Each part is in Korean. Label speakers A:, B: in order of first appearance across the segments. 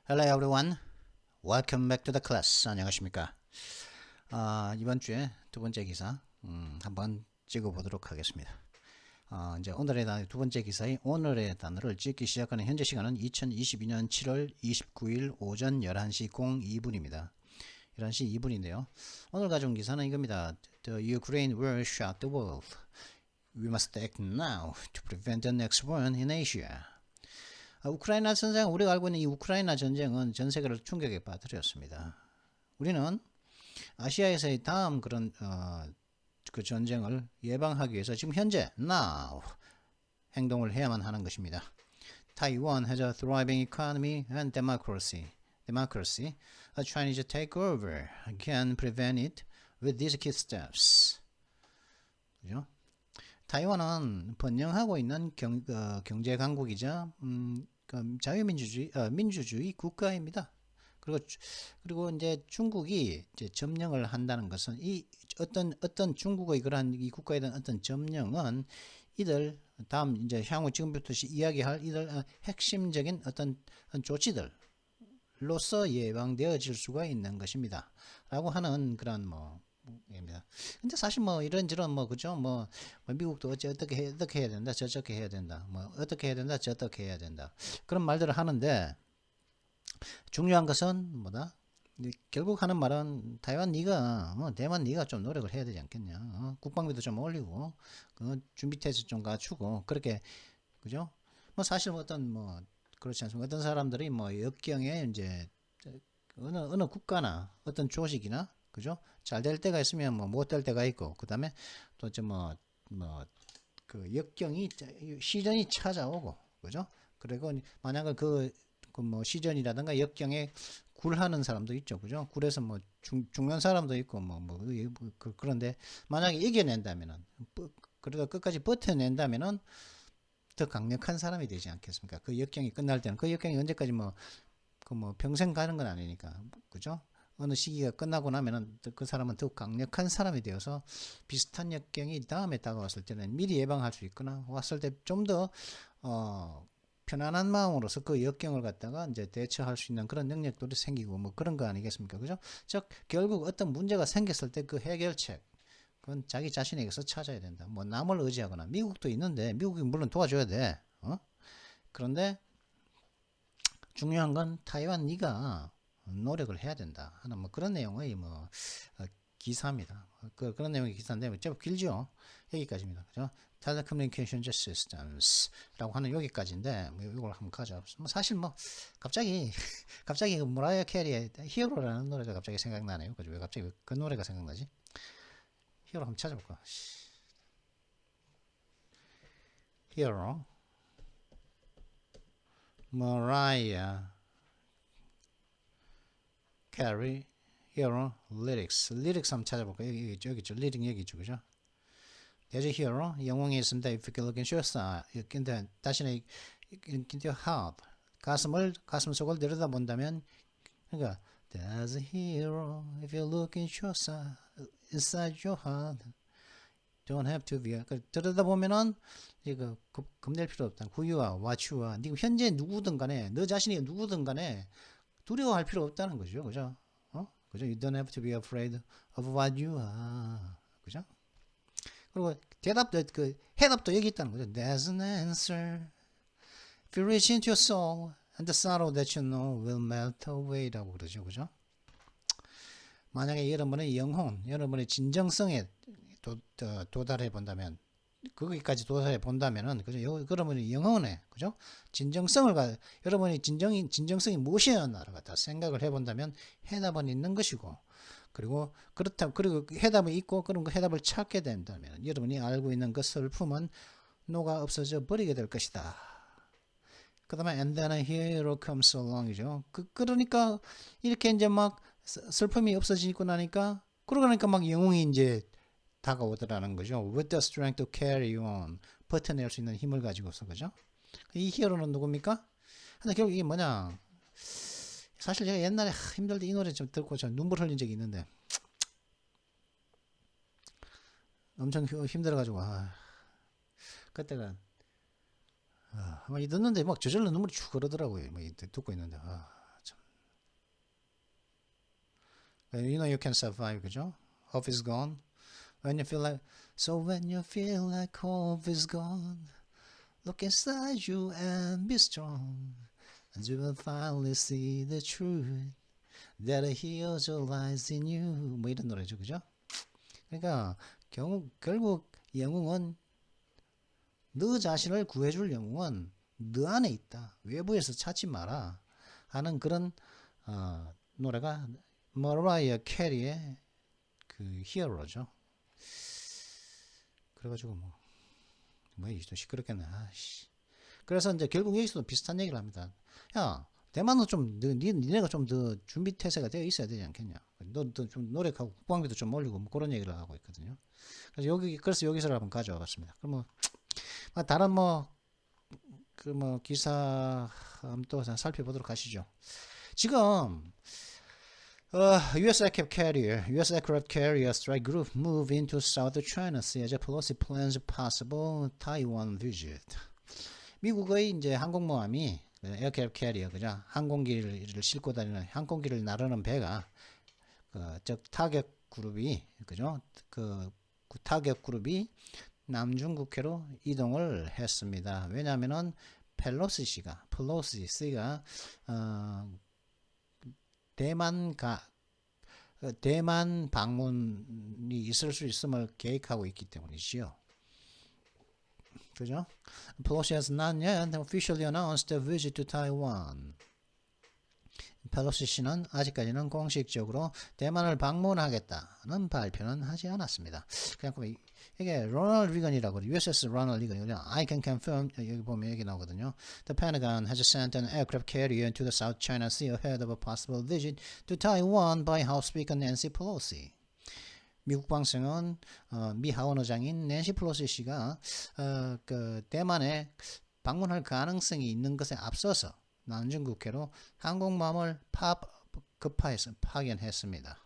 A: Hello everyone. Welcome back to the class. 안녕하십니까? 이번 주에 두 번째 기사 한번 찍어보도록 하겠습니다. 이제 오늘의 단어 두 번째 기사의 오늘의 단어를 찍기 시작하는 현재 시간은 2022년 7월 29일 오전 11시 02분입니다. 11시 2분인데요. 오늘 가져온 기사는 이겁니다. The Ukraine war shocked the world. We must act now to prevent the next war in Asia. 우크라이나 전쟁, 우리가 알고 있는 이 우크라이나 전쟁은 전 세계를 충격에 빠뜨렸습니다. 우리는 아시아에서의 다음 그런 그 전쟁을 예방하기 위해서 지금 현재 now 행동을 해야만 하는 것입니다. Taiwan has a thriving economy and democracy. A Chinese takeover can prevent it with these key steps. 그죠? 타이완은 번영하고 있는 경제 강국이자 자유민주주의 민주주의 국가입니다. 그리고 이제 중국이 이제 점령을 한다는 것은 이 어떤 중국의 그러한 이 국가에 대한 어떤 점령은 이들 다음 이제 향후 지금부터 이야기할 이들 핵심적인 어떤 조치들로서 예방되어질 수가 있는 것입니다. 라고 하는 그런 입니다. 근데 사실 이런저런 그죠? 미국도 어떻게 해야 된다, 저렇게 해야 된다, 어떻게 해야 된다, 저렇게 해야 된다. 그런 말들을 하는데 중요한 것은 뭐다? 결국 하는 말은 타이완 네가 대만 네가 좀 노력을 해야 되지 않겠냐? 국방비도 좀 올리고 준비 태세 좀 갖추고 그렇게 그죠? 사실 그렇지 않습니까? 어떤 사람들이 역경에 이제 어느 국가나 어떤 조직이나 그죠? 잘 될 때가 있으면 못 될 때가 있고 그다음에 또 그 역경이 시련이 찾아오고 그죠? 그리고 만약에 시련이라든가 역경에 굴하는 사람도 있죠, 그죠? 굴에서 죽는 사람도 있고 그런데 만약에 이겨낸다면은 그래도 끝까지 버텨낸다면은 더 강력한 사람이 되지 않겠습니까? 그 역경이 끝날 때는 그 역경이 언제까지 평생 가는 건 아니니까 그죠? 어느 시기가 끝나고 나면은 그 사람은 더 강력한 사람이 되어서 비슷한 역경이 다음에 다가왔을 때는 미리 예방할 수 있거나 왔을 때 좀 더 편안한 마음으로서 그 역경을 갖다가 이제 대처할 수 있는 그런 능력들이 생기고 그런 거 아니겠습니까? 그죠? 즉 결국 어떤 문제가 생겼을 때 그 해결책 그건 자기 자신에게서 찾아야 된다. 남을 의지하거나 미국도 있는데 미국이 물론 도와줘야 돼. 그런데 중요한 건 타이완 네가 노력을 해야 된다 하는 그런 내용의 기사입니다. 그런 내용의 기사인데 제법 길죠. 여기까지입니다. 그죠? Telecommunication Systems라고 하는 여기까지인데 이걸 한번 가져. 사실 갑자기 그 모라이어 캐리의 히어로라는 노래가 갑자기 생각나네요. 그죠? 왜 갑자기 그 노래가 생각나지? 히어로 한번 찾아볼까? 히어로 모라이어 캐리 히어로 리릭스 한번 찾아볼까? 여기 있죠. 리릭 여기 있죠. 그죠? There's a hero. 영웅이 있습니다. If you can look into your side. 근데 다시는 into your heart. 가슴 속을 들여다본다면 그러니까 There's a hero. If you look into your side, inside your heart. Don't have to be. 들여다보면은 이거 겁낼 필요 없다. Who유와 what유와 네 현재 누구든 간에 너 자신이 누구든 간에 두려워할 필요 없다는 거죠. 그죠? 그죠? You don't have to be afraid of what you are. 그죠? 그리고 해답도 여기 있다는 거죠. There's an answer. If you reach into your soul and the sorrow that you know will melt away라고 그러죠. 그죠? 만약에 여러분의 영혼, 여러분의 진정성에 도달해 본다면 거기까지 도달해 본다면은 그죠? 그러면 영혼에 그죠? 여러분의 진정성이 무엇이었나를 갖다 생각을 해 본다면 해답은 있는 것이고 그리고 해답이 있고 그런 그 해답을 찾게 된다면 여러분이 알고 있는 그 슬픔은 녹아 없어져 버리게 될 것이다. 그 다음에 and then a hero comes along이죠. 그러니까 이렇게 이제 슬픔이 없어지고 나니까 그러니까 영웅이 이제 다가오더라는 거죠. With the strength to carry on. 버텨낼 수 있는 힘을 가지고서 그죠? 이 히어로는 누굽니까? 근데 결국 이게 뭐냐? 사실 제가 옛날에 힘들 때 이 노래 좀 듣고 저 눈물 흘린 적이 있는데 엄청 힘들어가지고 그때가 듣는데 저절로 눈물이 축 흐르더라고요. 듣고 있는데 참 You know you can survive, 그죠? Hope is gone. When you feel like so when you feel like hope is gone, look inside you and be strong, and you will finally see the truth that heals your lies in you. 뭐 이런 노래죠, 그죠? 그러니까 결국 영웅은 너 자신을 구해줄 영웅은 너 안에 있다. 외부에서 찾지 마라 하는 그런 노래가 머라이어 캐리의 그 히어로죠. 그래가지고 뭐 이게 좀 시끄럽겠네. 아씨. 그래서 이제 결국 여기서도 비슷한 얘기를 합니다. 야, 대만은 좀 니네가 좀 더 준비 태세가 되어 있어야 되지 않겠냐. 너도 좀 노력하고 국방비도 좀 올리고 뭐 그런 얘기를 하고 있거든요. 그래서 여기서 한번 가져와 봤습니다. 그럼 다른 기사 한번 또 살펴보도록 하시죠. 지금 U.S. aircraft carrier strike group move into South China Sea as Pelosi plans possible Taiwan visit. 미국의 이제 항공모함이 에어크래프트 캐리어, 그죠? 항공기를 싣고 다니는 항공기를 나르는 배가 즉 타격 그룹이, 그죠? 그 타격 그룹이 남중국해로 이동을 했습니다. 왜냐하면은 펠로시 씨가 대만 방문이 있을 수 있음을 계획하고 있기 때문이지요. 그죠? Pelosi has not yet officially announced a visit to Taiwan. 펠로시 씨는 아직까지는 공식적으로 대만을 방문하겠다는 발표는 하지 않았습니다. 그냥 이게 로널드 리건이라고 그래요. USS 로널드 리건이거든요. I can confirm, 여기 보면 얘기 나오거든요. The Pentagon has sent an aircraft carrier to the South China Sea ahead of a possible visit to Taiwan by House Speaker Nancy Pelosi. 미국 방송은 미 하원 의장인 낸시 플로시 씨가 그 대만에 방문할 가능성이 있는 것에 앞서서 남중국해로 항공모함을 급파해서 파견했습니다.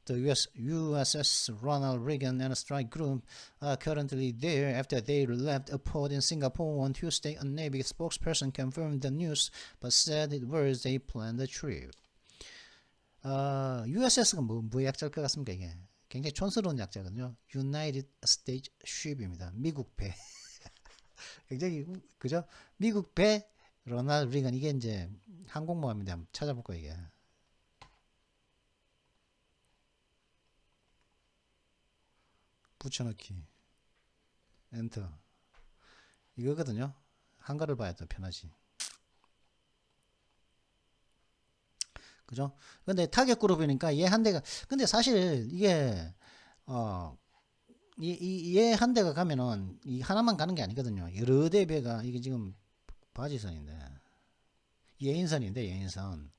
A: The USS Ronald Reagan and a strike group are currently there after they left a port in Singapore on Tuesday. A Navy spokesperson confirmed the news but said it was a planned trip. USS가 뭐 약자일 것 같습니까? 이게 굉장히 촌스러운 약자거든요. United States Ship입니다. 미국 배. 굉장히 그죠? 미국 배 로널드 리건, 이게 이제 항공모함인데 한번 찾아볼까 이게. 붙여넣기 엔터 이거거든요. 한글을 봐야 더 편하지. 그죠? 근데 타겟 그룹이니까 얘 한 대가, 근데 사실 이게 얘 한 대가 가면은 이 하나만 가는 게 아니거든요. 여러 대 배가, 이게 지금 바지선인데 예인선인데 예인선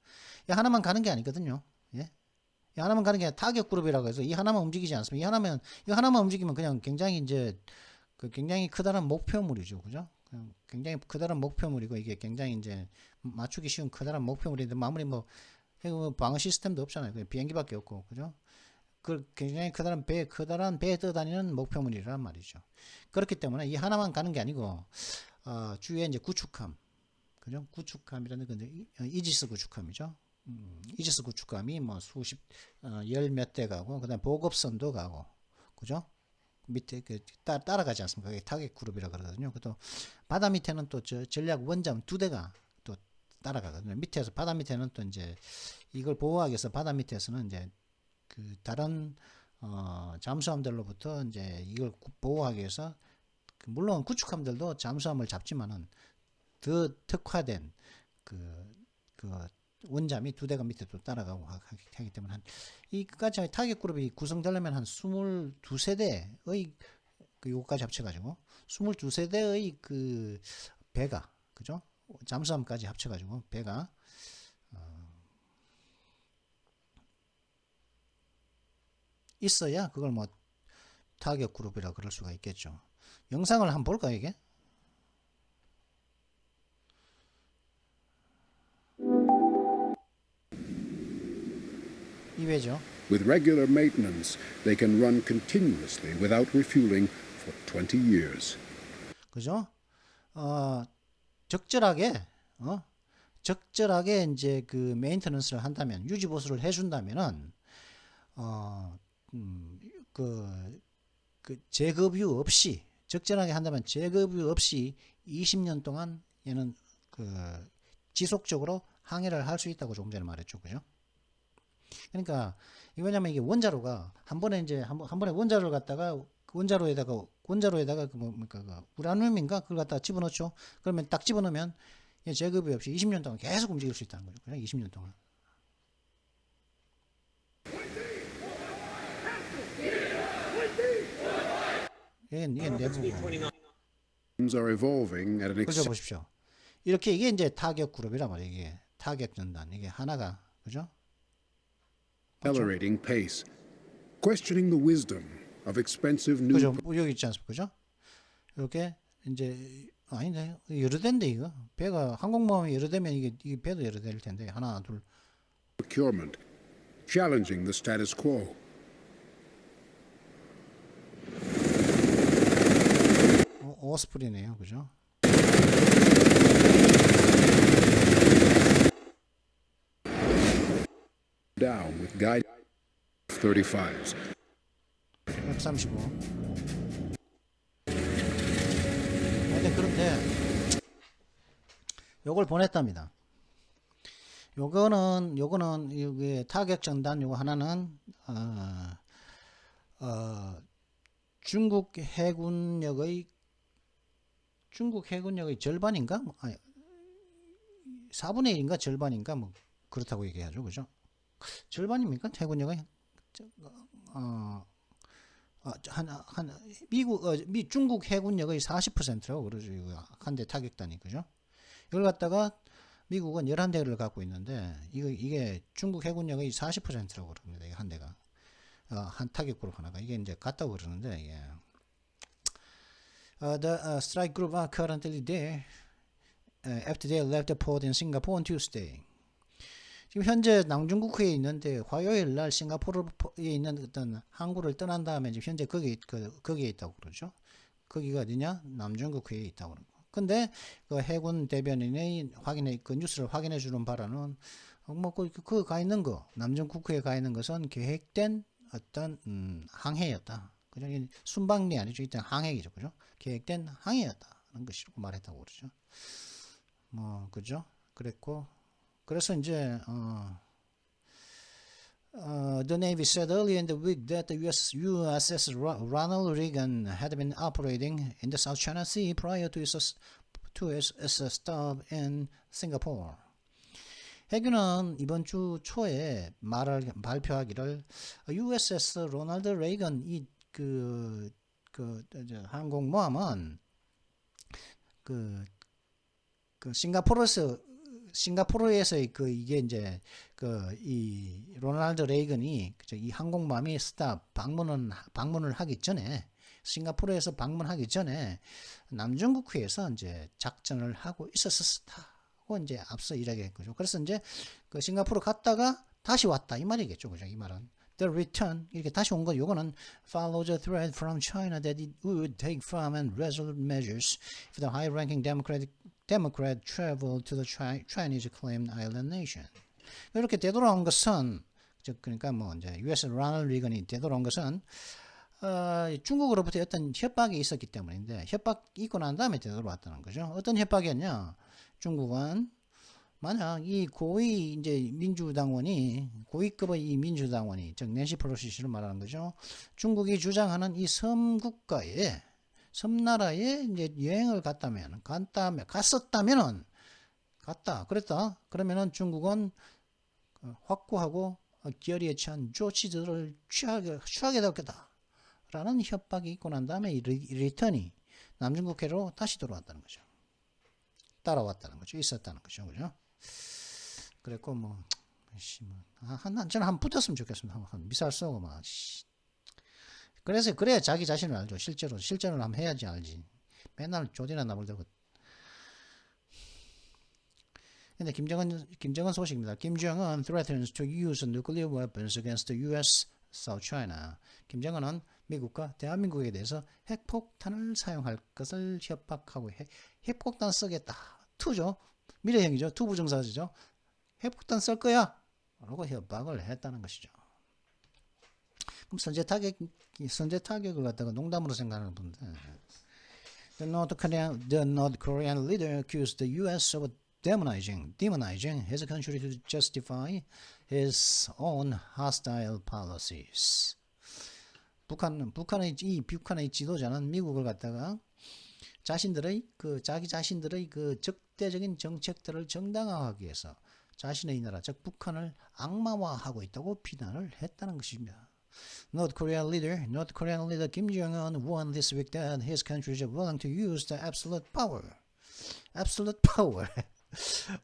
A: 이 하나만 가는 게 아니거든요. 예? 이 하나만 가는 게 아니라 타격 그룹이라고 해서 이 하나만 움직이지 않습니다. 이 하나만 움직이면 그냥 굉장히 이제 굉장히 크다란 목표물이죠. 그죠? 굉장히 크다란 목표물이고, 이게 굉장히 이제 맞추기 쉬운 크다란 목표물인데 아무리 방어 시스템도 없잖아요. 그냥 비행기밖에 없고, 그죠? 그 굉장히 크다란 배에 떠다니는 목표물이란 말이죠. 그렇기 때문에 이 하나만 가는 게 아니고 주위에 이제 구축함, 그죠? 구축함이라는 건데 이지스 구축함이죠. 이지스 구축함이 뭐 열 몇 대 가고, 그다음 보급선도 가고, 그죠? 밑에 따라가지 않습니까? 그게 타겟 그룹이라 그러거든요. 또 바다 밑에는 또 전략 원잠 2대가 또 따라가거든요. 밑에서 바다 밑에는 또 이제 이걸 보호하기 위해서 바다 밑에서는 이제 그 다른 잠수함들로부터 이제 이걸 보호하기 위해서 물론 구축함들도 잠수함을 잡지만은 더 특화된 그 원잠이 2대가 밑에 또 따라가고 하기 때문에 이까지 타겟 그룹이 구성되려면 한 22세대의 요거까지 합쳐가지고 22세대의 그 배가, 그죠? 잠수함까지 합쳐가지고 배가 있어야 그걸 뭐 타겟 그룹이라 그럴 수가 있겠죠. 영상을 한번 볼까요, 이게? 이 배죠.
B: With regular maintenance, they can run continuously without refueling for 20 years.
A: 그죠? 적절하게 이제 그 메인테넌스를 한다면, 유지 보수를 해준다면은 어, 그 재급유 없이 적절하게 한다면 재급유 없이 20년 동안 얘는 그 지속적으로 항해를 할 수 있다고 조금 전에 말했죠, 그죠? 그러니까 이게 왜냐면 이게 원자로가 한 번에 이제 한 번에 원자로를 갖다가 그 원자로에다가 그 뭡니까 그 우라늄인가 그걸 갖다가 집어넣죠. 그러면 딱 집어넣으면 얘 재급유 없이 20년 동안 계속 움직일 수 있다는 거죠. 그냥 20년 동안. 이게 내부고.
B: are evolving at an
A: 그죠 보십시오. 이렇게 이게 이제 타격 그룹이란 말이에요. 이게 타격 전단 이게 하나가 그죠?
B: accelerating pace, questioning the wisdom of expensive new
A: 그죠? 뭐 여기 있지 않습니까? 그죠? 이렇게 이제 아닌데 여러 대인데 이거 배가 항공모함이 여러 대면 이게 배도 여러 대일 텐데 하나 둘
B: procurement, challenging the status quo.
A: 오스프리네요, 그죠?
B: Down with guide 35s.
A: 135. 그런데 요걸 보냈답니다. 요거는 이게 타격 전단 요거 하나는 중국 해군력의 절반인가? 아니, 4분의 1인가 절반인가 뭐 그렇다고 얘기하죠, 그죠? 절반입니까? 해군력의 중국 해군력의 40%라고 그러죠. 한 대 타격단이 그죠? 이걸 갖다가 미국은 11대를 갖고 있는데 이게 중국 해군력의 40%라고 그럽니다. 한 대가 한 타격 그룹 하나가 이게 이제 같다고 그러는데 이게 the strike group are currently there after they left the port in Singapore on Tuesday. 지금 현재 남중국해에 있는데 화요일 날 싱가포르에 있는 어떤 항구를 떠난 다음에 지금 현재 거기에 있다고 그러죠. 거기가 어디냐? 남중국해에 있다고 그러고. 근데 그 해군 대변인이 그 뉴스를 확인해 주는 바라는 그 가 있는 거 남중국해에 가 있는 것은 계획된 어떤 항해였다. 그죠? 순방리 아니죠. 일단 항해이죠. 그죠? 계획된 항해였다는 것이라고 말했다고 그러죠. 뭐 그죠? 그랬고 그래서 이제 the Navy said earlier in the week that the USS Ronald Reagan had been operating in the South China Sea prior to its stop in Singapore. 해군은 이번 주 초에 발표하기를 USS 로널드 레이건 항공모함은 싱가포르에서의 이게 이제 이 로널드 레이건이 이 항공모함이 방문을 하기 전에 싱가포르에서 방문하기 전에 남중국해에서 이제 작전을 하고 있었다고 이제 앞서 이야기했거죠. 그래서 이제 싱가포르 갔다가 다시 왔다 이 말이겠죠, 그죠? 이 말은 the return 이렇게 다시 온 거 요거는 follow the threat from China that it would take firm and resolute measures if the high-ranking Democrat traveled to the Chinese claimed island nation. 이렇게 되돌아온 것은 그러니까 뭐 이제 U.S. 로널드 리건이 되돌아온 것은 중국으로부터 어떤 협박이 있었기 때문인데 협박이 있고 난 다음에 되돌아왔다는 거죠. 어떤 협박이었냐? 중국은 만약 이 고위급의 이 민주당원이 즉 낸시 펠로시를 말하는 거죠. 중국이 주장하는 이 섬나라에 이제 여행을 그러면은 중국은 확고하고 결의에 찬 조치들을 취하게 되었겠다라는 협박이 있고 난 다음에 이 리턴이 남중국해로 다시 돌아왔다는 거죠. 따라왔다는 거죠. 있었다는 거죠. 그죠? 그랬고 저는 한번 붙었으면 좋겠습니다. 한번 미사일 쏘고 그래야 자기 자신을 알죠. 실전을 한번 해야지 알지. 맨날 조디나 나불 들고. 근데 김정은 소식입니다. 김정은 threatens to use nuclear weapons against the U.S. South China. 김정은은 미국과 대한민국에 대해서 핵폭탄을 사용할 것을 협박하고 핵폭탄 쓰겠다. 투죠. 미래형이죠. 투부정사죠. 핵폭탄 쓸 거야. 라고 협박을 했다는 것이죠. 그럼 선제 타격을 갖다가 농담으로 생각하는 분들. The North Korean leader accused the U.S. of demonizing his country to justify his own hostile policies. 북한의 지도자는 미국을 갖다가 자기 자신들의 그 적대적인 정책들을 정당화하기 위해서 자신의 나라, 즉 북한을 악마화하고 있다고 비난을 했다는 것입니다. North Korean leader Kim Jong-un warned this week that his country is willing to use the absolute power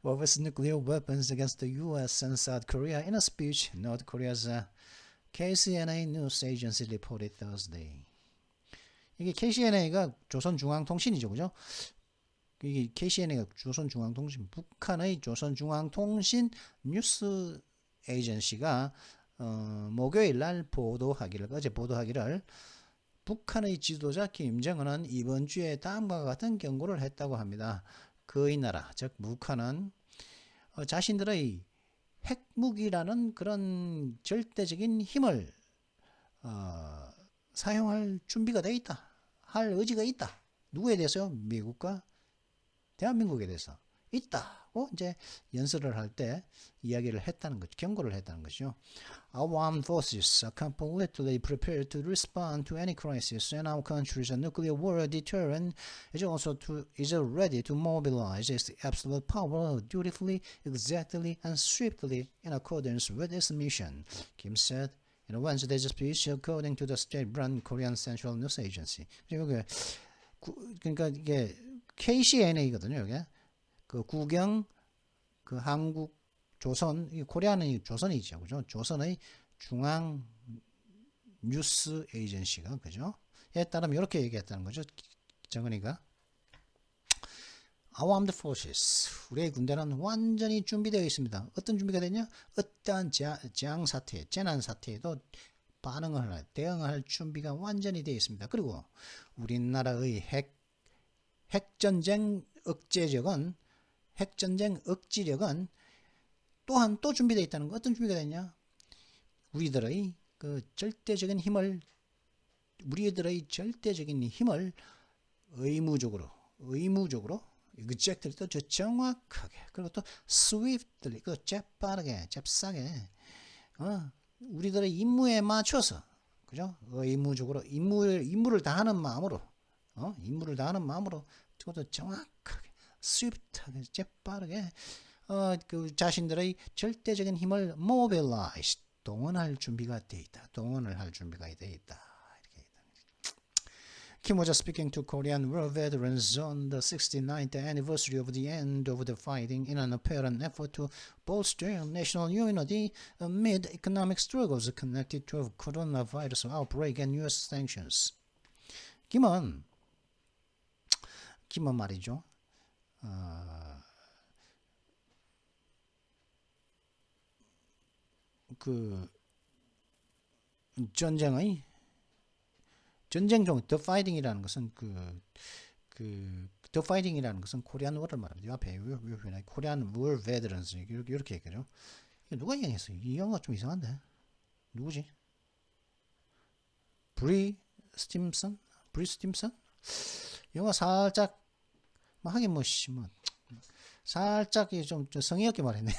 A: of its nuclear weapons against the U.S. and South Korea in a speech North Korea's KCNA news agency reported Thursday. 이게 KCNA가 조선중앙통신이죠, 그죠? 이게 KCNA가 조선중앙통신, 북한의 조선중앙통신 뉴스 에이전시가 목요일 날 어제 보도하기를 북한의 지도자 김정은은 이번 주에 다음과 같은 경고를 했다고 합니다. 그의 나라, 즉 북한은 자신들의 핵무기라는 그런 절대적인 힘을 사용할 준비가 되어 있다. 할 의지가 있다. 누구에 대해서요? 미국과 대한민국에 대해서 있다고 이제 연설을 할 때 이야기를 했다는 거죠. 경고를 했다는 것이죠. Our armed forces are completely prepared to respond to any crisis, and our country's nuclear war deterrent is ready to mobilize its absolute power dutifully, exactly, and swiftly in accordance with its mission, Kim said in a Wednesday's speech, according to the state-run Korean Central News Agency. 그러니까 이게 KCNA거든요. 이게 그 국영 그 한국 조선 이 코리아는 조선이죠, 그죠? 조선의 중앙 뉴스 에이전시가 그죠? 에 따르면 이렇게 얘기했다는 거죠. 정은이가 Our armed forces, 우리의 군대는 완전히 준비되어 있습니다. 어떤 준비가 되냐? 어떠한 재앙사태, 재난사태에도 대응할 준비가 완전히 되어 있습니다. 그리고 우리나라의 핵전쟁 억지력은 또한 또 준비되어 있다는 거. 어떤 준비가 됐냐? 우리들의 절대적인 힘을 의무적으로 exactly 또 정확하게 그리고 또 swiftly 또 재빠르게 잽싸게 우리들의 임무에 맞춰서 그죠? 의무적으로 임무를 다하는 마음으로 또 정확하게 swift하게 재빠르게 그 자신들의 절대적인 힘을 mobilize 동원할 준비가 돼 있다. Kim was speaking to Korean war veterans on the 69th anniversary of the end of the fighting in an apparent effort to bolster national unity amid economic struggles connected to a coronavirus outbreak and U.S. sanctions. 김은 말이죠. 그 전쟁 종 The Fighting이라는 것은 The Fighting이라는 것은 코리안 워를 말합니다. 앞에 코리안 워 베테런스 이렇게 얘기하죠. 누가 얘기했어요? 이 영화 좀 이상한데. 누구지? 브리 스팀슨? 영화 살짝 하긴 살짝 좀 성의 없게 말했네.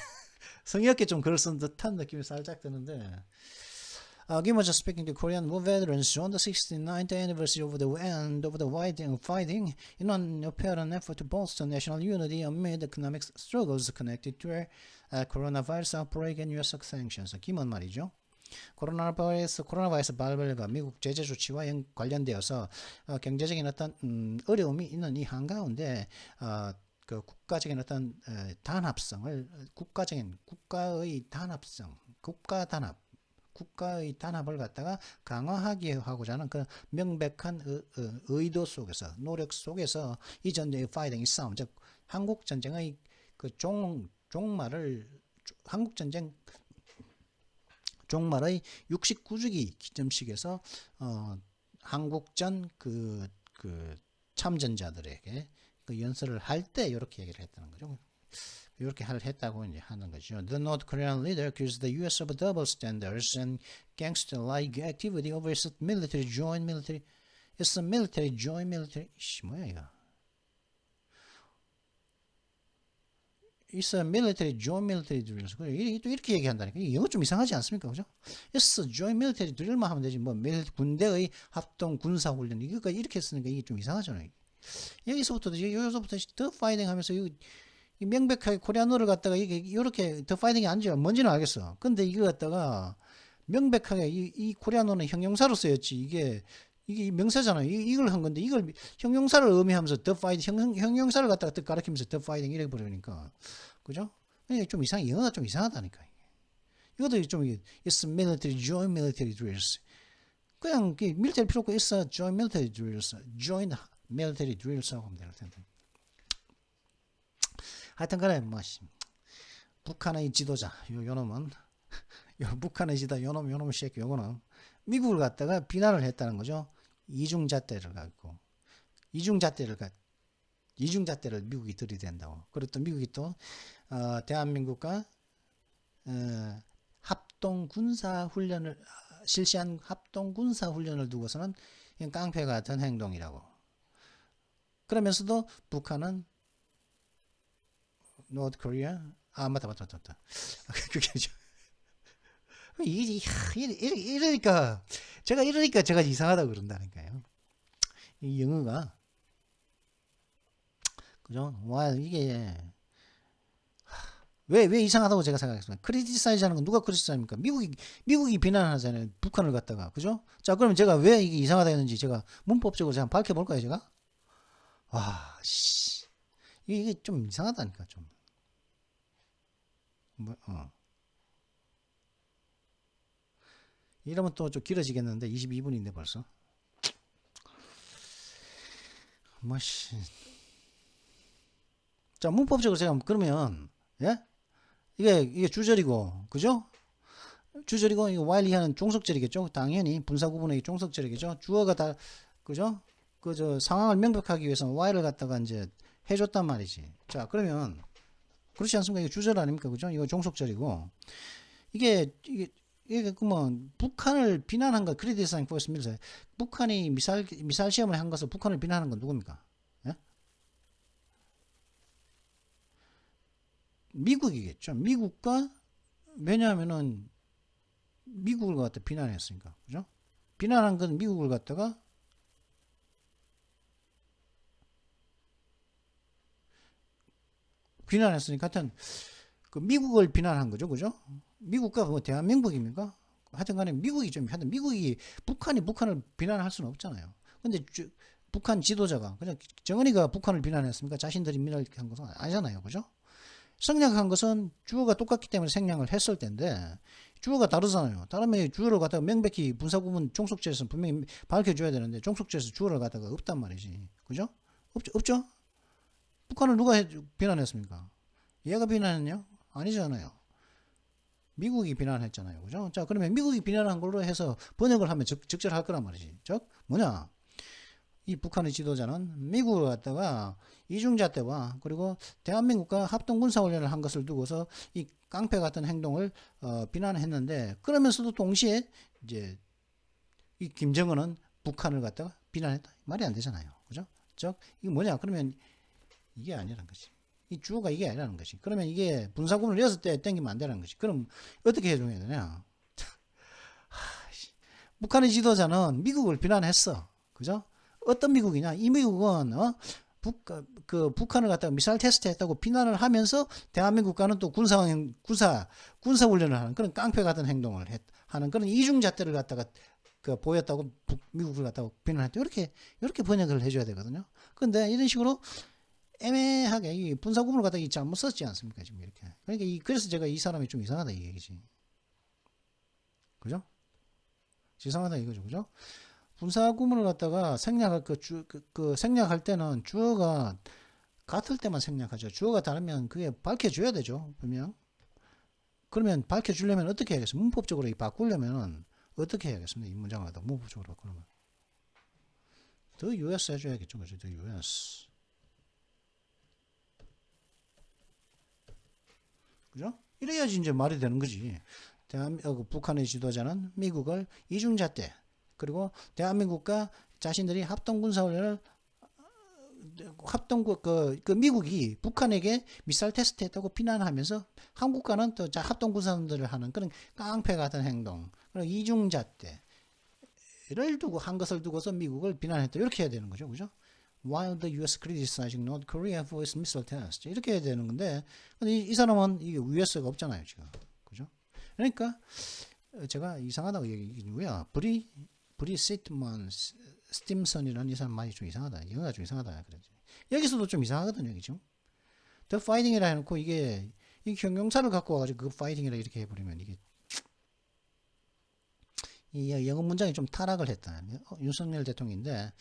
A: 성의 없게 좀 글을 쓴 듯한 느낌이 살짝 드는데. Kim was speaking to Korean war veterans on the 69th anniversary of the end of the fighting in an apparent effort to bolster national unity amid economic struggles connected to a coronavirus outbreak and U.S. sanctions. 김은 말이죠. 코로나바이러스 발발과 미국 제재 조치와 관련되어서 경제적인 어떤 어려움이 있는 이 한가운데 그 국가적인 어떤 국가의 단합을 갖다가 강화하기 하고자 하는 그 명백한 의도 속에서 노력 속에서 이 전쟁의 파이팅 싸움, 즉 한국 전쟁의 그 종말의 69주기 기점식에서 한국전 그 참전자들에게 그 연설을 할 때 이렇게 얘기를 했다는 거죠. 이렇게 했다고 이제 하는 거죠. The North Korean leader accused the U.S. of double standards and gangster-like activity over its military joint military. It's a military joint military. 씨 뭐야 이거? It's a military joint military drills. 또 이렇게 얘기한다니까. 영어 좀 이상하지 않습니까, 그죠? It's a joint military drill만 하면 되지. 뭐 군대의 합동 군사 훈련 이거까지 이렇게 쓰니까 이게 좀 이상하잖아요. 여기서부터 더 파이팅 하면서 이 명백하게 코리아노를 갖다가 이렇게 더 파이팅이 아니죠. 뭔지는 알겠어. 근데 이거 갖다가 명백하게 이 코리아노는 형용사로 쓰였지. 이게 명사잖아요. 이걸 한 건데 이걸 형용사를 의미하면서 더 파이팅 형용사를 갖다가 또 가리키면서 더 파이팅 이래 버리니까 그죠? 좀 영어가 좀 이상하다니까. 이것도 좀 it's military joint military drills. 그냥 밀리터리 필요 없고 it's a joint military drills. joint military drills 하고 하면 될 텐데. 하여튼간에 뭐 북한의 지도자 요놈은 북한의 지도자 요놈 새끼 요거는 미국을 갖다가 비난을 했다는 거죠. 이중잣대를 갖고 이중잣대를 미국이 들이댄다고. 그리고 또 미국이 또 대한민국과 합동 군사 훈련을 실시한 합동 군사 훈련을 두고서는 깡패 같은 행동이라고. 그러면서도 북한은 North Korea 맞다. 그게죠. 이러니까 제가 이상하다고 그런다니까요. 이 영어가 그죠? 와 이게 왜 이상하다고 제가 생각했습니다. 크리티사이즈 하는 건 누가 크리티사이즈입니까? 미국이 비난하잖아요. 북한을 갖다가 그죠? 자 그러면 제가 왜 이게 이상하다 했는지 제가 문법적으로 제가 밝혀볼까요 제가? 이게 좀 이상하다니까 좀. 이러면 또 좀 길어지겠는데 22분인데 벌써. 자 문법적으로 제가 그러면 이게 주절이고 그죠? 주절이고 이거 while 하는 종속절이겠죠? 당연히 분사 구분의 종속절이겠죠? 주어가 다 그죠? 그저 상황을 명백하기 위해서 while을 갖다가 이제 해줬단 말이지. 자 그러면 그렇지 않습니까? 이게 주절 아닙니까? 그죠? 이거 종속절이고 이게 그러면 북한을 비난한 거 크리티사이징 포스 밀서 북한이 미사일 시험을 한 것을 북한을 비난하는 건 누굽니까? 미국이겠죠. 미국과 왜냐하면은 미국을 갖다 비난했으니까 그죠? 비난한 건 미국을 갖다가 비난했으니까 하여튼 그 미국을 비난한 거죠, 그죠? 미국과 뭐 대한민국입니까? 하여튼간에 미국이 북한을 비난할 수는 없잖아요. 근데 북한 지도자가 그냥 정은이가 북한을 비난했습니까? 자신들이 비난한 것은 아니잖아요, 그죠? 생략한 것은 주어가 똑같기 때문에 생략을 했을 텐데 주어가 다르잖아요. 다르면 주어를 갖다가 명백히 분사구문 종속절에서 분명히 밝혀줘야 되는데 종속절에서 주어를 갖다가 없단 말이지, 그죠? 없죠? 북한을 누가 비난했습니까? 얘가 비난했냐? 아니잖아요. 미국이 비난했잖아요. 그죠? 자, 그러면 미국이 비난한 걸로 해서 번역을 하면 적절할 거란 말이지. 즉, 뭐냐? 이 북한의 지도자는 미국을 갖다가 이중잣대와 그리고 대한민국과 합동군사훈련을 한 것을 두고서 이 깡패 같은 행동을 비난했는데 그러면서도 동시에 이제 이 김정은은 북한을 갖다가 비난했다. 말이 안 되잖아요. 그죠? 즉, 이게 뭐냐? 그러면 이게 아니라는 거지. 이 주어가 이게 아니라는 것이. 그러면 이게 분사구문을 6대 땡기면 안 되는 것이. 그럼 어떻게 해줘야 되냐? 북한의 지도자는 미국을 비난했어. 그죠? 어떤 미국이냐? 이 미국은 북한을 갖다가 미사일 테스트했다고 비난을 하면서 대한민국과는 또 군사훈련을 하는 그런 깡패 같은 행동을 하는 그런 이중잣대를 갖다가 보였다고 미국을 갖다가 비난했다. 이렇게 번역을 해줘야 되거든요. 그런데 이런 식으로 애매하게 이 분사구문을 갖다가 잘못 썼지 않습니까? 지금 이렇게. 그러니까 그래서 제가 이 사람이 좀 이상하다 이 얘기지. 그죠? 이상하다 이거죠. 그죠? 분사구문을 갖다가 생략할 생략할 때는 주어가 같을 때만 생략하죠. 주어가 다르면 그게 밝혀줘야 되죠. 분명. 그러면 밝혀주려면 어떻게 해야겠어요? 문법적으로 바꾸려면 어떻게 해야겠습니까? 이 문장을 갖다 문법적으로 바꾸려면 더 US 해줘야겠죠. 그죠? 더 US. 그죠? 이래야지 이제 말이 되는 거지. 북한의 지도자는 미국을 이중잣대, 그리고 대한민국과 자신들이 합동군사훈련을 미국이 북한에게 미사일 테스트했다고 비난하면서 한국과는 또 합동군사훈련을 하는 그런 깡패 같은 행동, 그런 이중잣대를 두고 한 것을 두고서 미국을 비난했다, 이렇게 해야 되는 거죠, 그죠? While the U.S. criticizing North Korea for its missile test, 이렇게 해야 되는 건데, 근데 이 사람은 이게 US가 없잖아요, 지금, 그죠? 그러니까 제가 이상하다고 얘기했고요. 브리 스팀선이라는 이 사람 말이 좀 이상하다. 영어가 좀 이상하다. 그러지. 여기서도 좀 이상하거든요, 그죠? The fighting이라 해놓고 이게 이 형용사를 갖고 와가지고 그 fighting이라 이렇게 해버리면 이게 이 영어 문장이 좀 타락을 했다. 윤석열 대통령인데,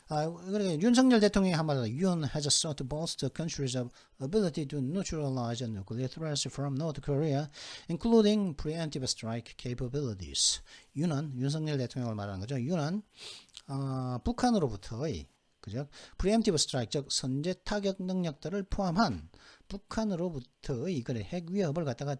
A: 그러니까 윤석열 대통령이 한 말로 UN has sought to bolster countries' ability to neutralize nuclear threats from North Korea, including preemptive strike capabilities. 윤석열 대통령을 말하는 거죠. 윤은 북한으로부터의 그죠? preemptive strike, 즉 선제 타격 능력들을 포함한 북한으로부터의 그래 핵 위협을 갖다가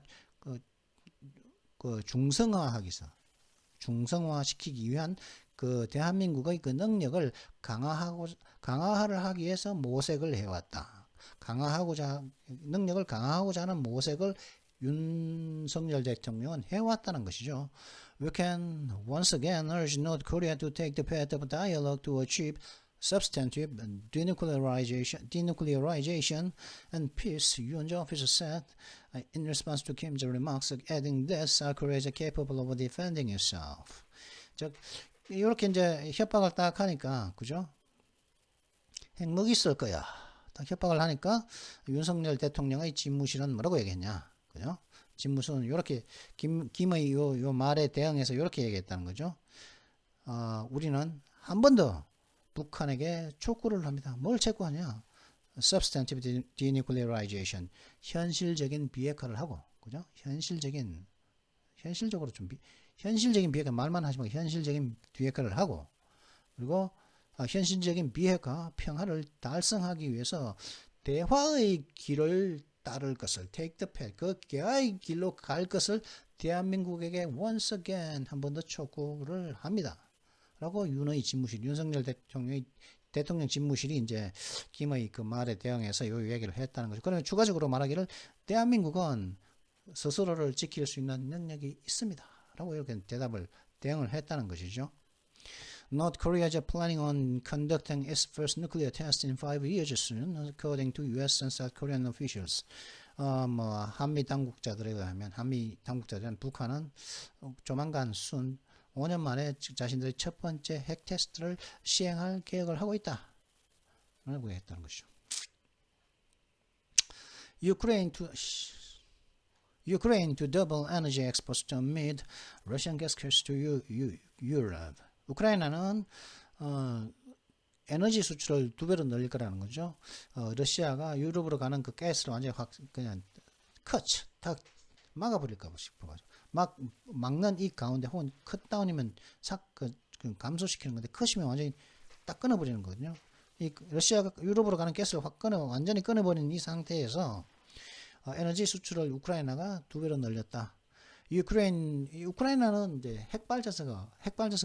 A: 중성화시키기 위한 그 대한민국의 그 능력을 강화를 하기 위해서 모색을 해왔다. 능력을 강화하고자 하는 모색을 윤석열 대통령은 해왔다는 것이죠. We can once again urge North Korea to take the path of dialogue to achieve substantive denuclearization and peace, Yoon's officer said in response to Kim's remarks, adding that South Korea is capable of defending itself. 즉 이렇게 이제 협박을 딱 하니까, 그죠? 핵무기 쓸 거야. 딱 협박을 하니까 윤석열 대통령의 집무실은 뭐라고 얘기했냐, 그죠? 집무실은 이렇게 김의 요 말에 대응해서 이렇게 얘기했다는 거죠. 우리는 한 번 더 북한에게 촉구를 합니다. 뭘 촉구하냐? Substantive denuclearization, 현실적인 비핵화를 하고, 그죠? 현실적인 비핵화, 말만 하지 말고 현실적인 비핵화를 하고, 그리고 현실적인 비핵화, 평화를 달성하기 위해서 대화의 길을 따를 것을, take the path, 그 대화의 길로 갈 것을 대한민국에게 once again 한 번 더 촉구를 합니다. 라고 윤의 집무실, 윤석열 대통령 집무실이 이제 김의 그 말에 대응해서 이 얘기를 했다는 거죠. 그러면 추가적으로 말하기를 대한민국은 스스로를 지킬 수 있는 능력이 있습니다. 라고 이렇게 대응을 했다는 것이죠. North Korea is planning on conducting its first nuclear test in 5 years soon, according to U.S. and South Korean officials. 한미 당국자들에 의하면, 북한은 조만간 5년 만에 자신들의 첫 번째 핵 테스트를 시행할 계획을 하고 있다. 라고 했다는 것이죠. Ukraine to double energy exports to meet Russian gas cuts to Europe. 우크라이나는 에너지 수출을 2배로 늘릴 거라는 거죠. 러시아가 유럽으로 가는 그 가스를 완전히 그냥 다 막아버릴까 싶어가지고 막는 이 가운데, 혹은 컷다운이면 감소시키는 건데, 컷이면 완전히 딱 끊어버리는 거거든요. 이 러시아가 유럽으로 가는 가스를 완전히 끊어버린 이 상태에서 에너지 수출을 우크라이나가 2배로 늘렸다. 우크라이나는 이제 핵발전소가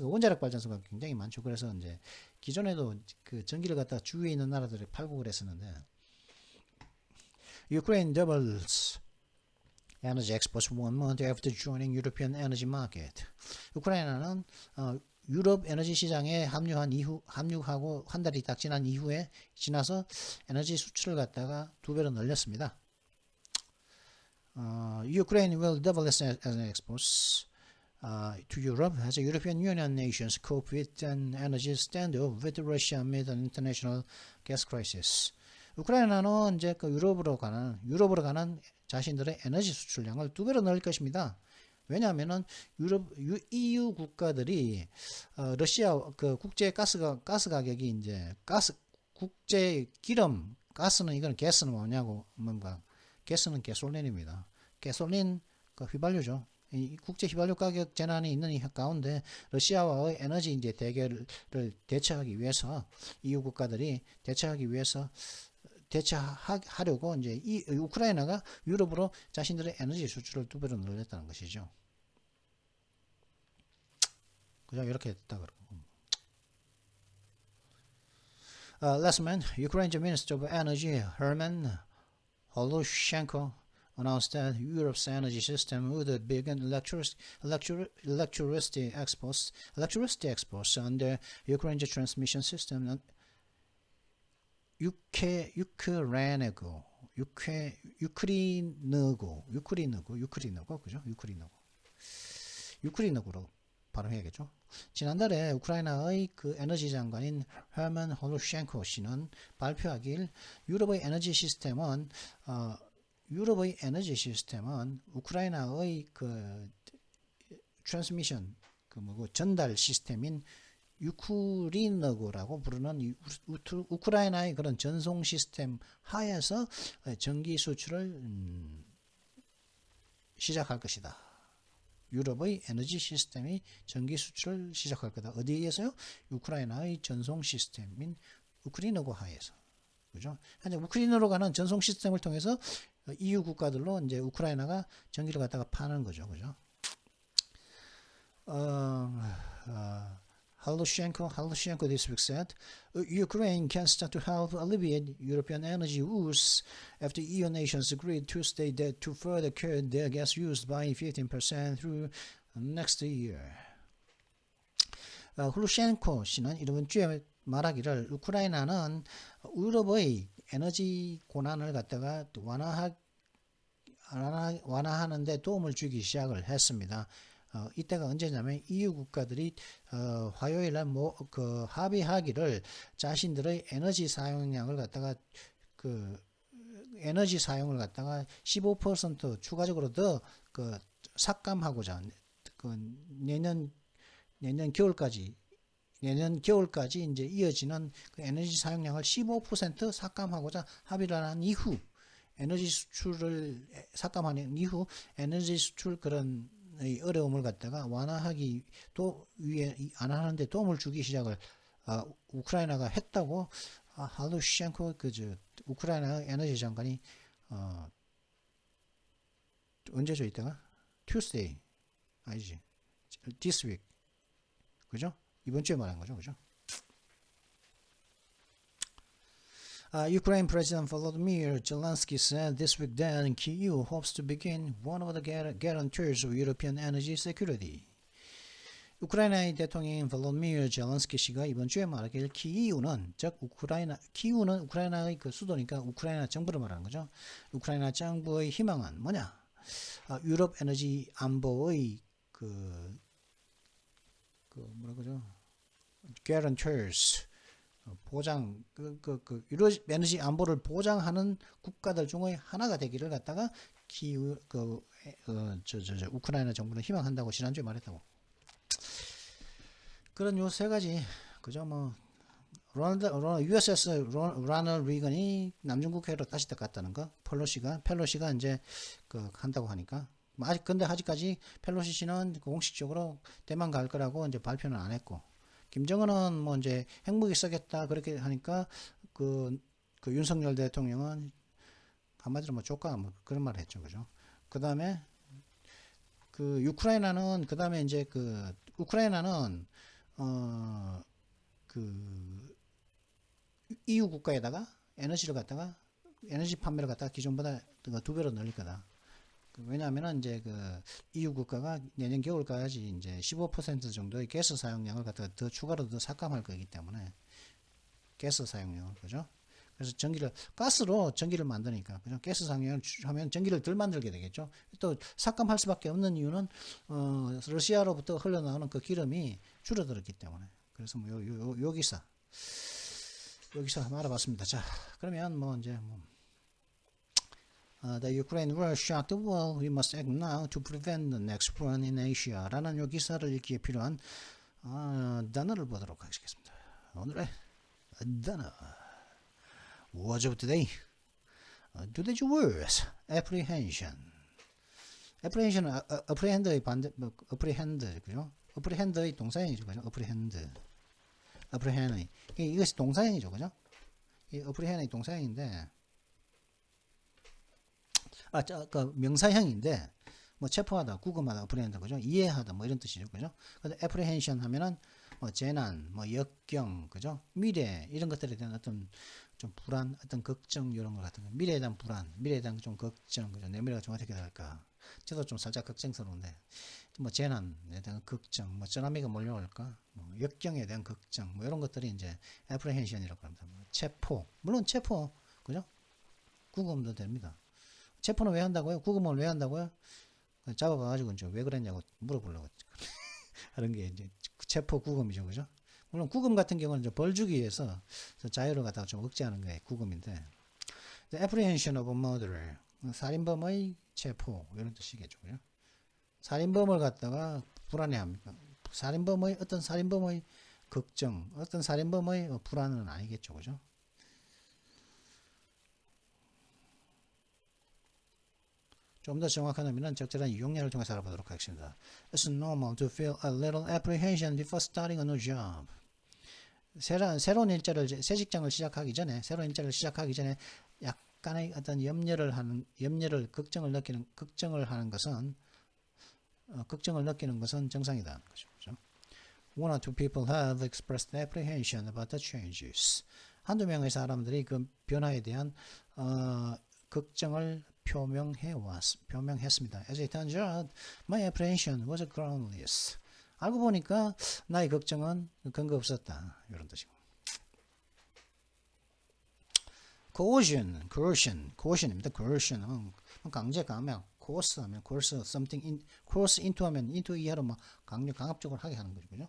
A: 원자력 발전소가 굉장히 많죠. 그래서 이제 기존에도 그 전기를 갖다 주위에 있는 나라들이 팔고 그랬었는데, Ukraine doubles energy exports 1 month after joining European energy market. 우크라이나는 유럽 에너지 시장에 합류하고 한 달이 딱 지나서 에너지 수출을 갖다가 2배로 늘렸습니다. Ukraine will double its exports to Europe as European Union nations cope with an energy standoff with Russia amid an international gas crisis. 우크라이나는 이제 그 유럽으로 가는 자신들의 에너지 수출량을 2배로 늘릴 것입니다. 왜냐하면은 EU 국가들이 러시아 그 국제 가스 가격이 이제 국제 기름, 가스는 뭐냐고, 가스는 가솔린입니다. 가솔린 그 휘발유죠. 이 국제 휘발유 가격 재난이 있는 이 가운데 러시아와의 에너지 이제 대결을 대처하기 위해서 EU 국가들이 대처하기 위해서 대체하려고 이제 이 우크라이나가 유럽으로 자신들의 에너지 수출을 2배로 늘렸다는 것이죠. 그죠? 이렇게 됐다 그러고. Last month, Ukraine's Minister of Energy Herman Holushenko announced that Europe's energy system would begin electricity exports under Ukraine's transmission system. 유크리너구로 발음해야겠죠. 지난달에 우크라이나의 그 에너지 장관인 헤르만 홀루셴코 씨는 발표하길 유럽의 에너지 시스템은 우크라이나의 그 트랜스미션 전달 시스템인 유크리너구라고 부르는 우크라이나의 그런 전송 시스템 하에서 전기 수출을 시작할 것이다. 유럽의 에너지 시스템이 전기 수출을 시작할 거다. 어디에서요? 우크라이나의 전송 시스템인 우크리너구 하에서. 그죠? 현재 우크리너로 가는 전송 시스템을 통해서 EU 국가들로 이제 우크라이나가 전기를 갖다가 파는 거죠. 그죠? Halushenko this week said, Ukraine can start to help alleviate European energy woes after EU nations agreed Tuesday that to further cut their gas use by 15% through next year. 훌루셴코 씨는 이번 주에 말하기를 우크라이나는 유럽의 에너지 고난을 갖다가 완화하는 데 도움을 주기 시작을 했습니다. 이때가 언제냐면 EU 국가들이 화요일날 합의하기를 자신들의 에너지 사용량을 갖다가 에너지 사용을 갖다가 15% 추가적으로 더 삭감하고자 내년 겨울까지 이제 이어지는 그 에너지 사용량을 15% 삭감하고자 합의를 한 이후 에너지 수출을 삭감하는 이후 에너지 수출 그런 어려움을 갖다가 완화하기 또 위에 안 하는데 도움을 주기 시작을 우크라이나가 했다고 할루셴코 우크라이나 에너지 장관이 언제죠 이때가? Tuesday 아니지? This week 그죠? 이번 주에 말한 거죠, 그죠? Ukraine President Volodymyr Zelensky said this week that Kyiv hopes to begin one of the guarantors of European energy security. 우크라이나의 대통령인 볼로디미르 젤렌스키 씨가 이번 주에 말하길 키이우는 우크라이나의 그 수도니까 우크라이나 정부를 말하는 거죠. 우크라이나 정부의 희망은 뭐냐? 유럽 에너지 안보의 뭐라 그러죠? guarantors 보장 유럽 에너지 안보를 보장하는 국가들 중의 하나가 되기를 갖다가 우크라이나 정부는 희망한다고 지난주에 말했다고. 그런 요 세 가지 그죠 뭐 USS 로널드 리건이 남중국해로 다시 갔다는 거, 펠로시가 이제 한다고 하니까 아직까지 펠로시 씨는 공식적으로 대만 갈 거라고 이제 발표는 안 했고. 김정은은 뭐 이제 핵무기 쓰겠다 그렇게 하니까 그 윤석열 대통령은 한마디로 뭐 쪼까 뭐 그런 말을 했죠, 그죠? 그 다음에 우크라이나는 EU 국가에다가 에너지 판매를 갖다가 기존보다 2배로 늘릴 거다. 왜냐하면은 이제 EU 국가가 내년 겨울까지 이제 15% 정도의 가스 사용량을 갖다가 더 추가로 더 삭감할 거기 때문에 가스 사용량을 그죠? 그래서 가스로 전기를 만드니까 그죠? 가스 사용량을 하면 전기를 덜 만들게 되겠죠. 또 삭감할 수밖에 없는 이유는 러시아로부터 흘러나오는 그 기름이 줄어들었기 때문에. 그래서 뭐 여기서 한번 알아봤습니다. 자, 그러면 뭐 이제 The Ukraine war shocked the world. We must act now to prevent the next run in Asia. 라는 요 기사를 읽기에 필요한 단어를 보도록 하겠습니다. 오늘의 단어. Words of today. Today's words. Apprehension. Apprehension은 apprehend의 반대, apprehend, 그죠? apprehend의 동사형이죠, 그죠? apprehend의. 이것이 동사형이죠, 그죠? 이 apprehend의 동사형인데, 그 명사형인데 뭐 체포하다, 구금하다, apprehend 그죠? 이해하다 뭐 이런 뜻이죠, 그죠? 그래서 apprehension 하면은 뭐 재난, 뭐 역경, 그죠? 미래 이런 것들에 대한 어떤 좀 불안, 어떤 걱정 이런 것 같은 거. 미래에 대한 불안, 미래에 대한 좀 걱정, 그죠? 내 미래가 좀 어떻게 될까? 저도 좀 살짝 걱정스러운데, 뭐 재난에 대한 걱정, 뭐 쓰나미가 몰려올까? 뭐 역경에 대한 걱정, 뭐 이런 것들이 이제 apprehension이라고 합니다. 뭐 체포, 물론 체포, 그죠? 구금도 됩니다. 체포는 왜 한다고요? 구금을 왜 한다고요? 잡아가지고 이제 왜 그랬냐고 물어보려고 하는 게 이제 체포 구금이죠, 그죠? 물론 구금 같은 경우는 이제 벌 주기 위해서 자유를 갖다가 좀 억제하는 게 구금인데, apprehension of murder, 살인범의 체포 이런 뜻이겠죠, 그죠? 살인범을 갖다가 불안해합니까? 살인범의 어떤 살인범의 걱정, 어떤 살인범의 불안은 아니겠죠, 그죠? 좀 더 정확한 의미는 적절한 이용량을 통해서 알아보도록 하겠습니다. It's normal to feel a little apprehension before starting a new job. 새로운 일자를 새 직장을 시작하기 전에 새로운 일자를 시작하기 전에 약간의 어떤 염려를 걱정을 느끼는 것은 정상이다. 그죠? One or two people have expressed apprehension about the changes. 한두 명의 사람들이 그 변화에 대한 걱정을 표명했습니다. As it turns out, my apprehension was groundless. 알고 보니까 나의 걱정은 근거 없었다. 이런 뜻이고. coercion입니다. coercion은 강제 감형, coerce 하면 coerce something coerce into 하면 into 이하로 막 강압적으로 하게 하는 거죠, 그죠?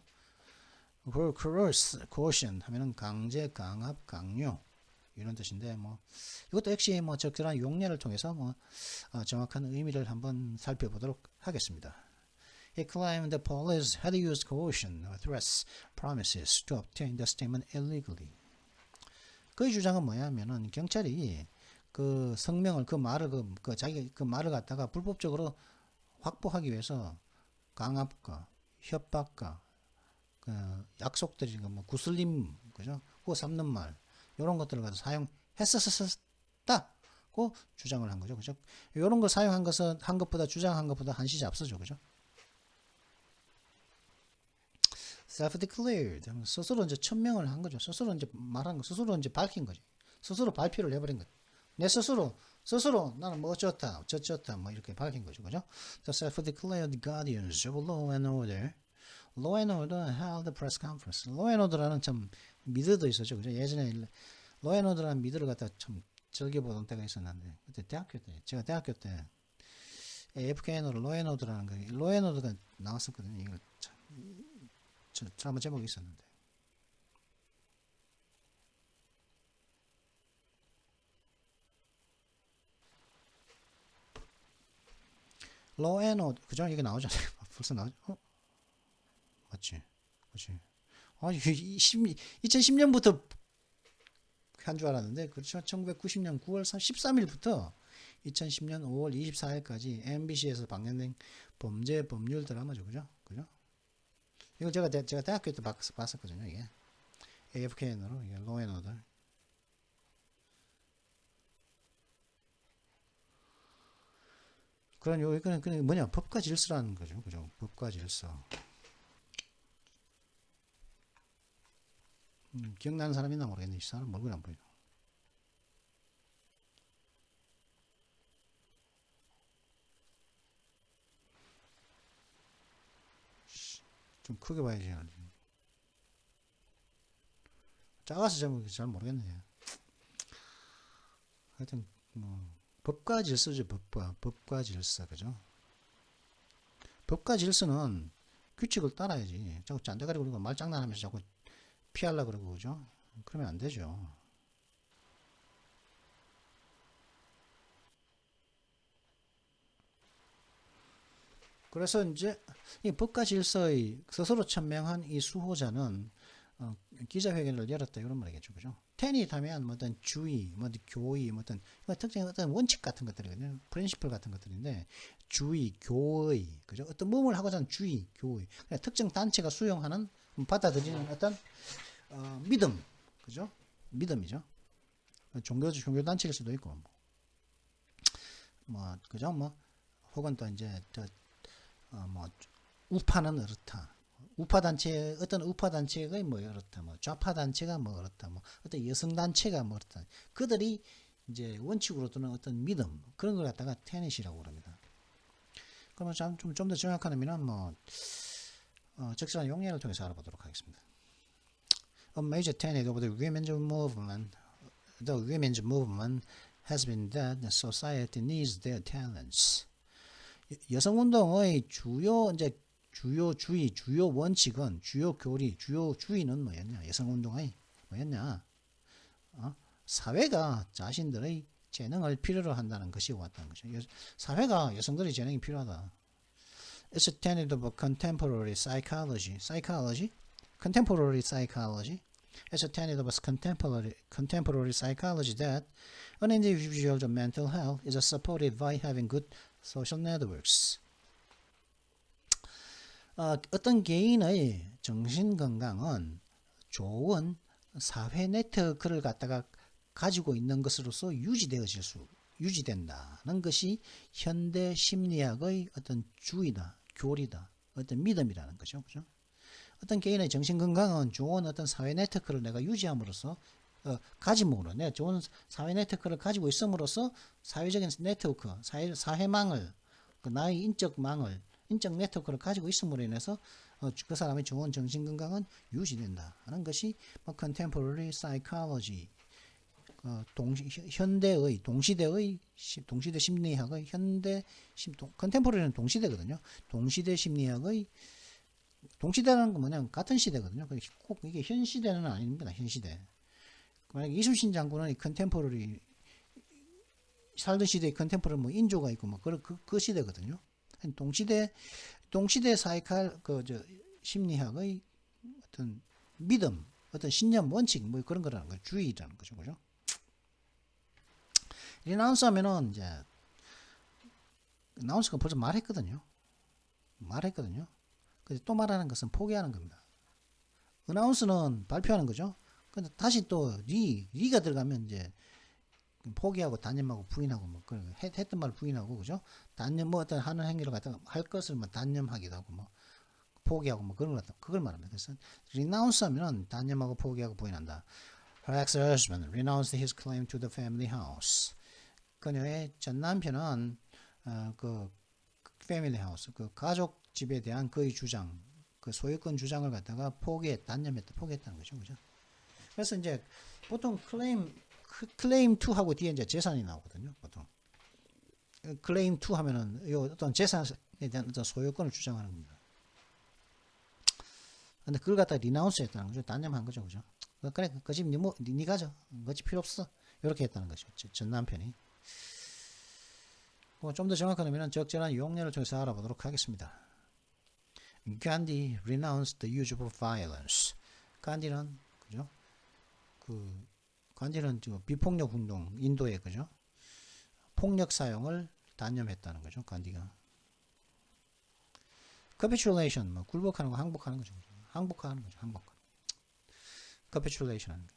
A: coercion 하면은 강제, 강압, 강요 이런 뜻인데 뭐 이것도 역시 뭐 적절한 용례를 통해서 뭐 정확한 의미를 한번 살펴보도록 하겠습니다. He claimed the police had used coercion, threats, promises to obtain the statement illegally. 그의 주장은 뭐냐면은 경찰이 그 성명을 자기 그 말을 갖다가 불법적으로 확보하기 위해서 강압과 협박과 그 약속들이 뭐 구슬림 그죠? 그거 삼는 말 이런 것들을 가서 사용했었다고 주장을 한 거죠, 그죠? 이런 걸 사용한 것은 주장한 것보다 한 시제 앞서죠, 그죠? self-declared 스스로 이제 천명을 한 거죠. 스스로 이제 말한 거, 스스로 이제 밝힌 거지. 스스로 발표를 해버린 거죠. 내 스스로 나는 뭐 어쩌다 뭐 이렇게 밝힌 거죠, 그죠? The self-declared guardians of law and order. Law and Order held a press conference. Law and Order라는 참 미드도 있었죠, 그죠? 예전에 Law and Order라는 미드를 갖다 참 즐겨보던 때가 있었는데 그때 제가 대학교 때 AFKN으로 Law and Order라는 거, Law and Order가 나왔었거든요. 이걸 참 드라마 제목이 있었는데. Law and Order, 그죠? 이게 나오잖아요. 벌써 나오죠? 맞지? 그렇지. 2010년부터 한 줄 알았는데, 그렇죠. 1990년 9월 13일부터 2010년 5월 24일까지 MBC에서 방영된 범죄 법률 드라마죠, 그죠? 이걸 제가 대학교 때 봤었거든요, 이게. AFKN으로, 이게 Law and Order. 이건 뭐냐, 법과 질서라는 거죠, 그죠? 법과 질서. 기억나는 사람 있나 모르겠네. 이 사람 얼굴이 안 보이나. 좀 크게 봐야지. 작아서 잘 모르겠네. 하여튼 뭐 법과 질서죠. 법과 질서, 그죠? 법과 질서는 규칙을 따라야지. 자꾸 짠데가리 그리고 말장난하면서 자꾸 피하려고 그러고, 그죠? 그러면 안 되죠. 그래서 이제 이 법과 질서의 스스로 천명한 이 수호자는 기자회견을 열었다 이런 말이겠죠, 그죠? 텐이 하면 뭐 어떤 주의, 뭐 교의, 뭐 어떤 특정한 어떤 원칙 같은 것들이거든요, 프린시플 같은 것들인데 주의, 교의, 그죠? 어떤 몸을 하고자 하는 주의, 교의, 특정 단체가 수용하는 받아들이는 어떤 믿음, 그죠? 믿음이죠. 종교 단체일 수도 있고. 뭐 그죠? 뭐 혹은 또 이제 뭐 우파는 어떻다. 우파 단체 어떤 우파 단체가 뭐 그렇다. 뭐 좌파 단체가 뭐 그렇다. 뭐 어떤 여성 단체가 뭐 그렇다. 그들이 이제 원칙으로 두는 어떤 믿음 그런 걸 갖다가 테넷이라고 그럽니다. 그러면 좀 더 정확한 의미는 뭐 적절한 용례를 통해서 알아보도록 하겠습니다. A major tenet of the women's movement has been that the society needs their talents. 여성 운동의 주요 원칙은 주요 교리, 주요 주의는 뭐였냐? 여성 운동의 뭐였냐? 사회가 자신들의 재능을 필요로 한다는 것이 왔다는 것이죠. 사회가 여성들의 재능이 필요하다. It's a tenet of contemporary psychology. Contemporary psychology. It's a tenet of contemporary psychology that an individual's mental health is supported by having good social networks. 어떤 개인의 정신 건강은 좋은 사회 네트워크를 갖다가 가지고 있는 것으로서 유지된다는 것이 현대 심리학의 어떤 주의다, 교리다, 어떤 믿음이라는 거죠. 그죠? 어떤 개인의 정신 건강은 좋은 어떤 사회 네트워크를 내가 유지함으로써 가짐으로 내가 좋은 사회 네트워크를 가지고 있음으로써 사회적인 네트워크, 사회망을 나의 인적 네트워크를 가지고 있음으로 인해서 그 사람의 좋은 정신 건강은 유지된다 하는 것이 contemporary psychology 현대의 동시대 심리학의 컨템포러리는 동시대거든요. 동시대 심리학의 동시대라는 건 뭐냐면 같은 시대거든요. 꼭 이게 현 시대는 아닙니다. 현 시대. 만약 이순신 장군은 컨템포러리 살던 시대의 컨템포러리 뭐 인조가 있고 뭐 그 시대거든요. 동시대 심리학의 어떤 믿음, 어떤 신념, 원칙 뭐 그런 거라는 거죠. 주의라는 거죠. 그죠? 리나운스 하면은 이제 나운스가 벌써 말했거든요. 근데 또 말하는 것은 포기하는 겁니다. 어나운스는 발표하는 거죠. 근데 다시 또 리가 들어가면 이제 포기하고 단념하고 부인하고 뭐 했던 말 부인하고 그죠? 단념 뭐 어떤 하는 행위를 갖다가 할 것을 뭐 단념하기도 하고 뭐 포기하고 뭐 그런 거 같다. 그걸 말합니다. 그래서 renounce 하면은 단념하고 포기하고 부인한다. Her ex-husband renounced his claim to the family house. 그녀의 전 남편은 그 패밀리 하우스, 그 가족 집에 대한 그의 주장, 그 소유권 주장을 갖다가 포기했다는 거죠, 그죠? 그래서 이제 보통 claim to 하고 뒤에 이제 재산이 나오거든요, 보통. claim to 하면은 이 어떤 재산에 대한 어떤 소유권을 주장하는 겁니다. 근데 그걸 갖다가 renounce 했다는 거죠, 단념한 거죠, 그죠? 그래, 그 집 니 가져, 그 집 필요 없어, 이렇게 했다는 거죠, 전 남편이. 좀 더 정확한 의미는 적절한 용례를 통해서 알아보도록 하겠습니다. Gandhi renounced the use of violence. 간디는 그죠? 간디는 비폭력 운동 인도에 그죠? 폭력 사용을 단념했다는 거죠. 간디가. Capitulation 뭐 굴복하는 거 항복하는 거죠. 항복하는 거죠. Capitulation.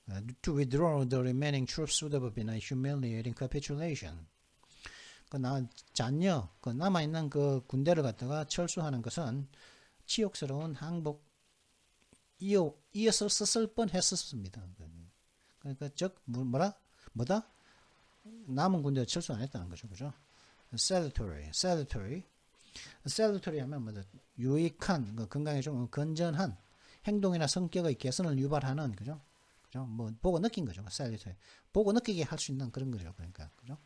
A: To withdraw the remaining troops would have been a humiliating capitulation. 남아있는 그 군대를 갖다가 철수하는 것은 치욕스러운 항복 이었을 뻔 했었습니다. 그러니까 뭐다? 남은 군대를 철수 안 했다는 거죠. 그죠? Salutary 하면 뭐다? 유익한, 건강에 좀 건전한 행동이나 성격의 개선을 유발하는, 그죠? 뭐, 보고 느낀 거죠. Salutary. 보고 느끼게 할 수 있는 그런 거죠. 그러니까, 그죠?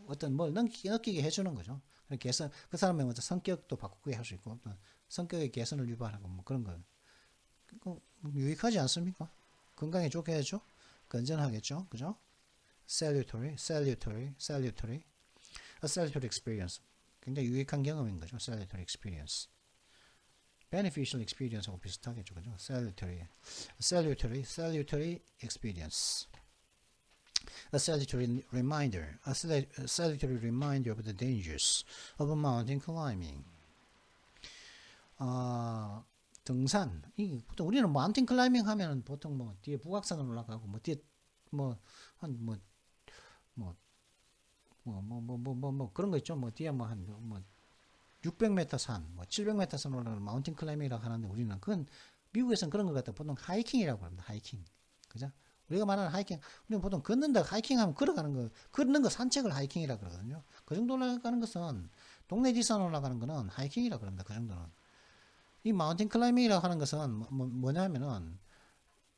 A: 어떤 뭘 느끼게 해주는 거죠. 개선, 그 사람의 성격도 바꾸게 할 수 있고, 성격의 개선을 유발하고, 뭐 그런 거. 유익하지 않습니까? 건강에 좋게 해줘? 건전하겠죠? 그죠? Salutary experience. 굉장히 유익한 경험인 거죠. Salutary experience. Beneficial experience하고 비슷하겠죠. 그죠? Salutary experience. A salutary reminder of the dangers of mountain climbing. 등산. 보통 우리는 마운틴 클라이밍 하면은 보통 뭐 뒤에 북악산을 올라가고 뭐 뒤에 그런 거 있죠. 뭐 뒤에 뭐 한 뭐 600m 산, 뭐 700m 산 올라가는 마운틴 클라이밍이라고 하는데 우리는 그건 미국에서는 그런 것 같아. 보통 하이킹이라고 합니다. 하이킹. 그죠? 우리가 말하는 하이킹, 우리는 보통 걷는다, 하이킹하면 걸어가는 거, 걷는 거 산책을 하이킹이라고 그러거든요. 그 정도 올라가는 것은, 동네 뒷산 올라가는 거는 하이킹이라고 그럽니다. 그 정도는. 이 마운틴 클라이밍이라고 하는 것은 뭐냐면은,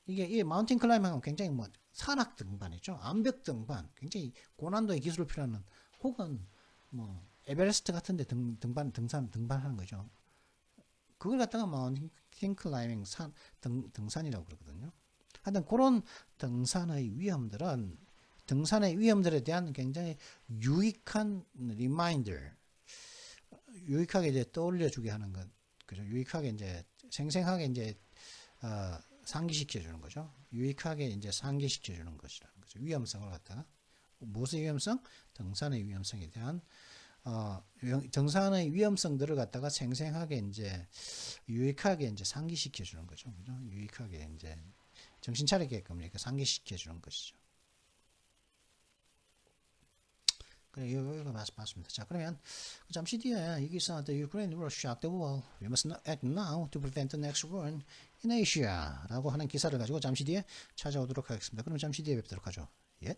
A: 이 마운틴 클라이밍은 굉장히 뭐 산악 등반이죠. 암벽 등반, 굉장히 고난도의 기술을 필요하는, 혹은 뭐 에베레스트 같은데 등반하는 거죠. 그걸 갖다가 마운틴 클라이밍 등산이라고 그러거든요. 하여튼 그런 등산의 위험들에 대한 굉장히 유익한 리마인더, 유익하게 이제 떠올려주게 하는 것, 그죠? 유익하게 이제 생생하게 이제 상기시켜 주는 거죠. 유익하게 이제 상기시켜 주는 것이라는 거죠. 위험성을 갖다가 무엇의 위험성? 등산의 위험성에 대한 등산의 위험성들을 갖다가 생생하게 이제 유익하게 이제 상기시켜 주는 거죠. 그죠? 유익하게 이제 정신 차리게끔 이렇게 상기시켜 주는 것이죠. 그래, 이거 맞습니다. 자, 그러면 잠시 뒤에 여기서 the Ukraine will shock the world. We must not act now to prevent the next war in Asia. 라고 하는 기사를 가지고 잠시 뒤에 찾아오도록 하겠습니다. 그럼 잠시 뒤에 뵙도록 하죠. 예.